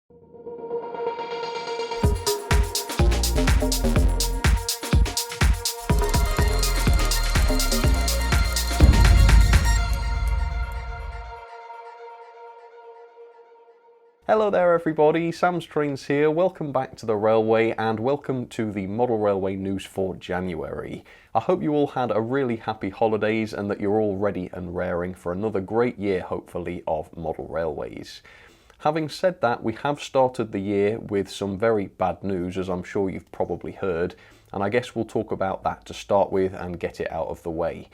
Hello there everybody, Sam's Trains here. Welcome back to the railway and welcome to the model railway news for January. I hope you all had a really happy holidays and that you're all ready and raring for another great year, hopefully, of model railways. Having said that, we have started the year with some very bad news, as I'm sure you've probably heard, and I guess we'll talk about that to start with and get it out of the way.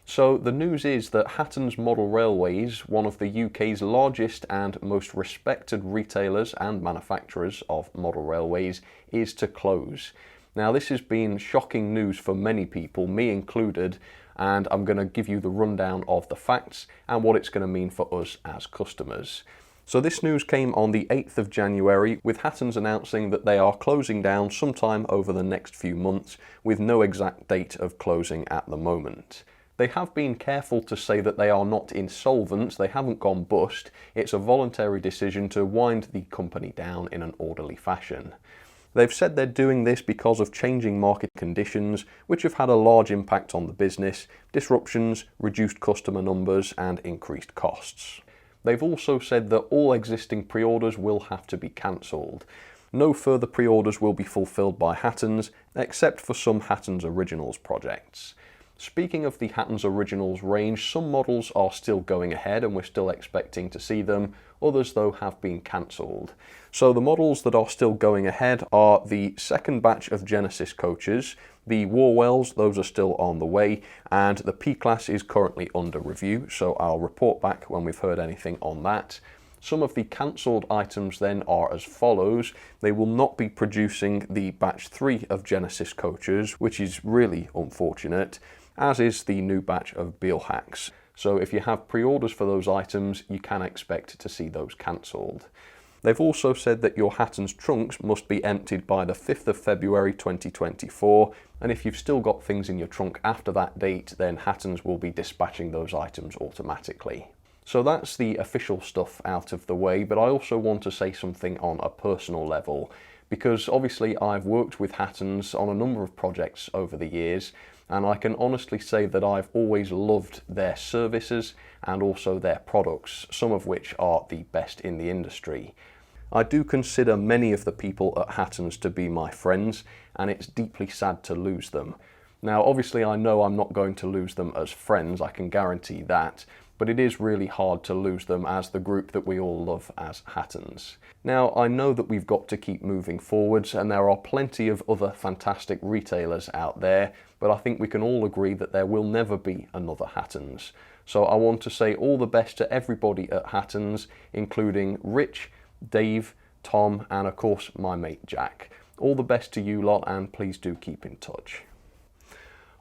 So the news is that Hattons Model Railways, one of the UK's largest and most respected retailers and manufacturers of model railways, is to close. Now this has been shocking news for many people, me included, and I'm going to give you the rundown of the facts and what it's going to mean for us as customers. So this news came on the 8th of January, with Hattons announcing that they are closing down sometime over the next few months, with no exact date of closing at the moment. They have been careful to say that they are not insolvent, they haven't gone bust. It's a voluntary decision to wind the company down in an orderly fashion. They've said they're doing this because of changing market conditions, which have had a large impact on the business, disruptions, reduced customer numbers and increased costs. They've also said that all existing pre-orders will have to be cancelled. No further pre-orders will be fulfilled by Hattons, except for some Hattons Originals projects. Speaking of the Hattons Originals range, some models are still going ahead and we're still expecting to see them, others though have been cancelled. So the models that are still going ahead are the second batch of Genesis coaches, the Warwells, those are still on the way, and the P-Class is currently under review, so I'll report back when we've heard anything on that. Some of the cancelled items then are as follows. They will not be producing the batch 3 of Genesis coaches, which is really unfortunate, as is the new batch of Beelhacks. So if you have pre-orders for those items, you can expect to see those cancelled. They've also said that your Hattons trunks must be emptied by the 5th of February 2024, and if you've still got things in your trunk after that date, then Hattons will be dispatching those items automatically. So that's the official stuff out of the way, but I also want to say something on a personal level, because obviously I've worked with Hattons on a number of projects over the years, and I can honestly say that I've always loved their services and also their products, some of which are the best in the industry. I do consider many of the people at Hattons to be my friends, and it's deeply sad to lose them. Now obviously I know I'm not going to lose them as friends, I can guarantee that, but it is really hard to lose them as the group that we all love as Hattons. Now I know that we've got to keep moving forwards and there are plenty of other fantastic retailers out there, but I think we can all agree that there will never be another Hattons. So I want to say all the best to everybody at Hattons, including Rich, Dave, Tom and of course my mate Jack. All the best to you lot and please do keep in touch.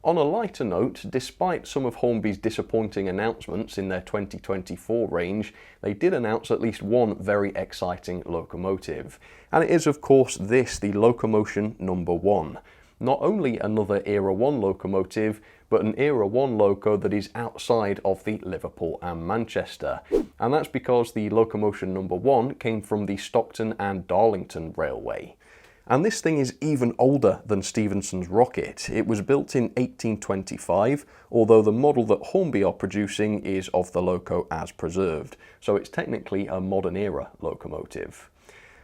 On a lighter note, despite some of Hornby's disappointing announcements in their 2024 range, they did announce at least one very exciting locomotive. And it is of course this, the Locomotion Number 1. Not only another Era 1 locomotive, but an Era 1 loco that is outside of the Liverpool and Manchester. And that's because the Locomotion Number 1 came from the Stockton and Darlington Railway. And this thing is even older than Stephenson's rocket. It was built in 1825, although the model that Hornby are producing is of the loco as preserved, so it's technically a modern era locomotive.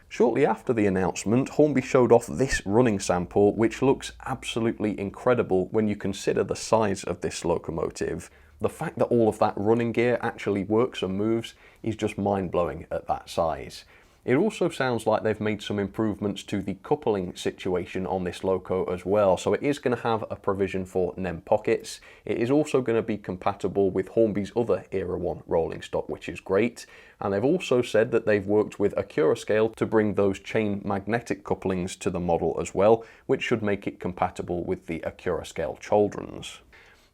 Shortly after the announcement, Hornby showed off this running sample, which looks absolutely incredible when you consider the size of this locomotive. The fact that all of that running gear actually works and moves is just mind-blowing at that size. It also sounds like they've made some improvements to the coupling situation on this loco as well, so it is going to have a provision for NEM pockets. It is also going to be compatible with Hornby's other Era 1 rolling stock, which is great. And they've also said that they've worked with Accurascale to bring those chain magnetic couplings to the model as well, which should make it compatible with the Accurascale Chaldrons.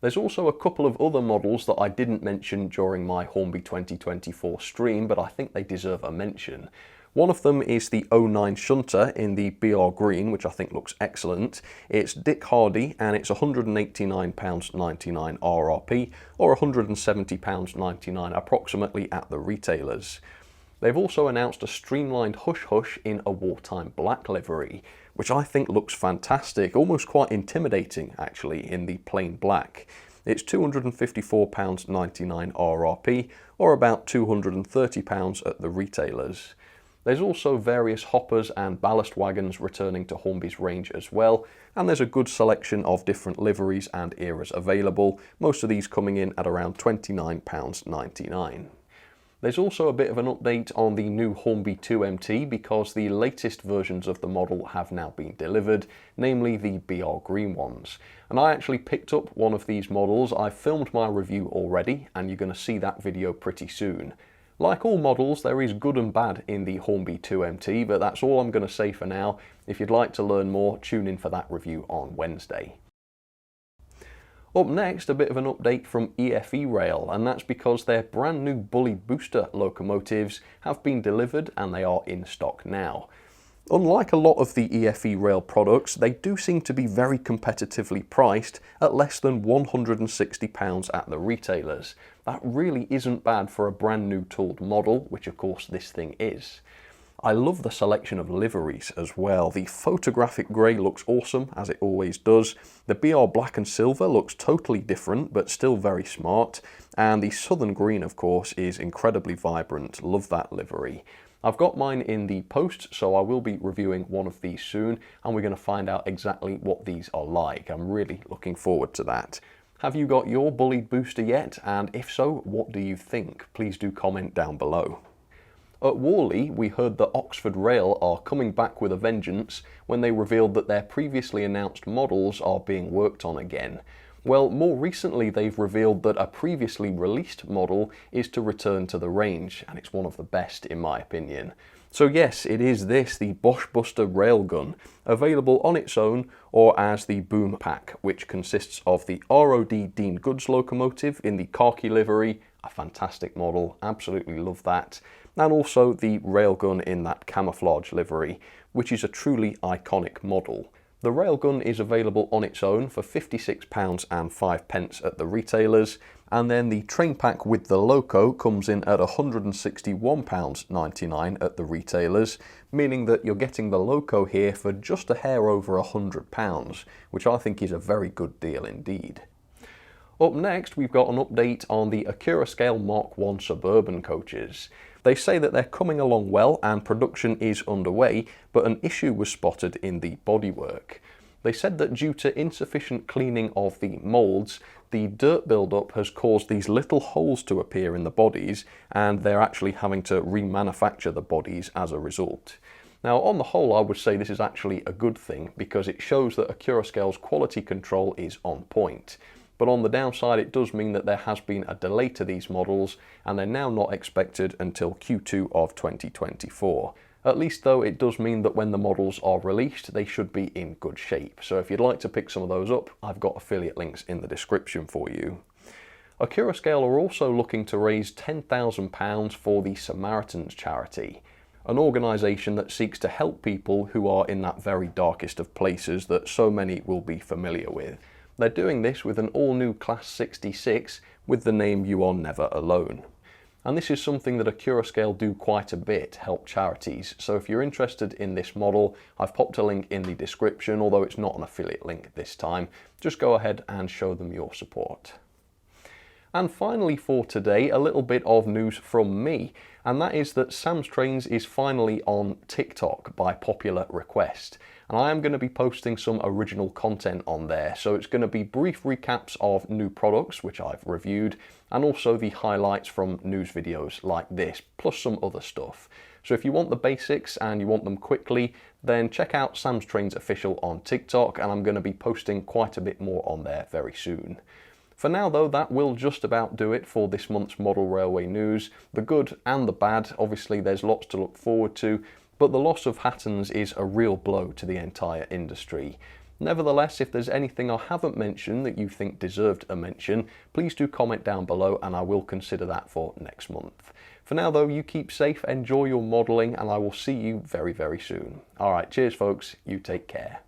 There's also a couple of other models that I didn't mention during my Hornby 2024 stream, but I think they deserve a mention. One of them is the 09 Shunter in the BR Green, which I think looks excellent. It's Dick Hardy and it's £189.99 RRP or £170.99 approximately at the retailers. They've also announced a streamlined Hush Hush in a wartime black livery, which I think looks fantastic, almost quite intimidating actually in the plain black. It's £254.99 RRP, or about £230 at the retailers. There's also various hoppers and ballast wagons returning to Hornby's range as well, and there's a good selection of different liveries and eras available, most of these coming in at around £29.99. There's also a bit of an update on the new Hornby 2MT because the latest versions of the model have now been delivered, namely the BR green ones. And I actually picked up one of these models. I filmed my review already, and you're going to see that video pretty soon. Like all models, there is good and bad in the Hornby 2MT, but that's all I'm going to say for now. If you'd like to learn more, tune in for that review on Wednesday. Up next, a bit of an update from EFE Rail, and that's because their brand new Bully Booster locomotives have been delivered and they are in stock now. Unlike a lot of the EFE Rail products, they do seem to be very competitively priced at less than £160 at the retailers. That really isn't bad for a brand new tooled model, which of course this thing is. I love the selection of liveries as well. The photographic grey looks awesome, as it always does. The BR black and silver looks totally different, but still very smart. And the southern green, of course, is incredibly vibrant. Love that livery. I've got mine in the post, so I will be reviewing one of these soon, and we're going to find out exactly what these are like. I'm really looking forward to that. Have you got your Bully Booster yet? And if so, what do you think? Please do comment down below. At Worley, we heard that Oxford Rail are coming back with a vengeance when they revealed that their previously announced models are being worked on again. Well, more recently they've revealed that a previously released model is to return to the range, and it's one of the best in my opinion. So yes, it is this, the Bosch Buster Railgun, available on its own or as the Boom Pack, which consists of the ROD Dean Goods locomotive in the khaki livery, a fantastic model, absolutely love that, and also the Railgun in that camouflage livery, which is a truly iconic model. The Railgun is available on its own for £56.05 at the retailers, and then the train pack with the loco comes in at £161.99 at the retailers, meaning that you're getting the loco here for just a hair over £100, which I think is a very good deal indeed. Up next, we've got an update on the Accurascale Mark I Suburban coaches. They say that they're coming along well and production is underway, but an issue was spotted in the bodywork. They said that due to insufficient cleaning of the moulds, the dirt buildup has caused these little holes to appear in the bodies, and they're actually having to remanufacture the bodies as a result. Now, on the whole, I would say this is actually a good thing because it shows that Accurascale's quality control is on point. But on the downside, it does mean that there has been a delay to these models, and they're now not expected until Q2 of 2024. At least though, it does mean that when the models are released, they should be in good shape. So if you'd like to pick some of those up, I've got affiliate links in the description for you. Accurascale are also looking to raise £10,000 for the Samaritans charity, an organisation that seeks to help people who are in that very darkest of places that so many will be familiar with. They're doing this with an all-new Class 66 with the name You Are Never Alone. And this is something that Accurascale do quite a bit, help charities. So if you're interested in this model, I've popped a link in the description, although it's not an affiliate link this time. Just go ahead and show them your support. And finally for today, a little bit of news from me, and that is that Sam's Trains is finally on TikTok by popular request. And I am going to be posting some original content on there, so it's going to be brief recaps of new products which I've reviewed, and also the highlights from news videos like this, plus some other stuff. So if you want the basics and you want them quickly, then check out Sam's Trains Official on TikTok, and I'm going to be posting quite a bit more on there very soon. For now though, that will just about do it for this month's model railway news. The good and the bad, obviously there's lots to look forward to, but the loss of Hattons is a real blow to the entire industry. Nevertheless, if there's anything I haven't mentioned that you think deserved a mention, please do comment down below and I will consider that for next month. For now though, you keep safe, enjoy your modelling, and I will see you very, very soon. Alright, cheers folks, you take care.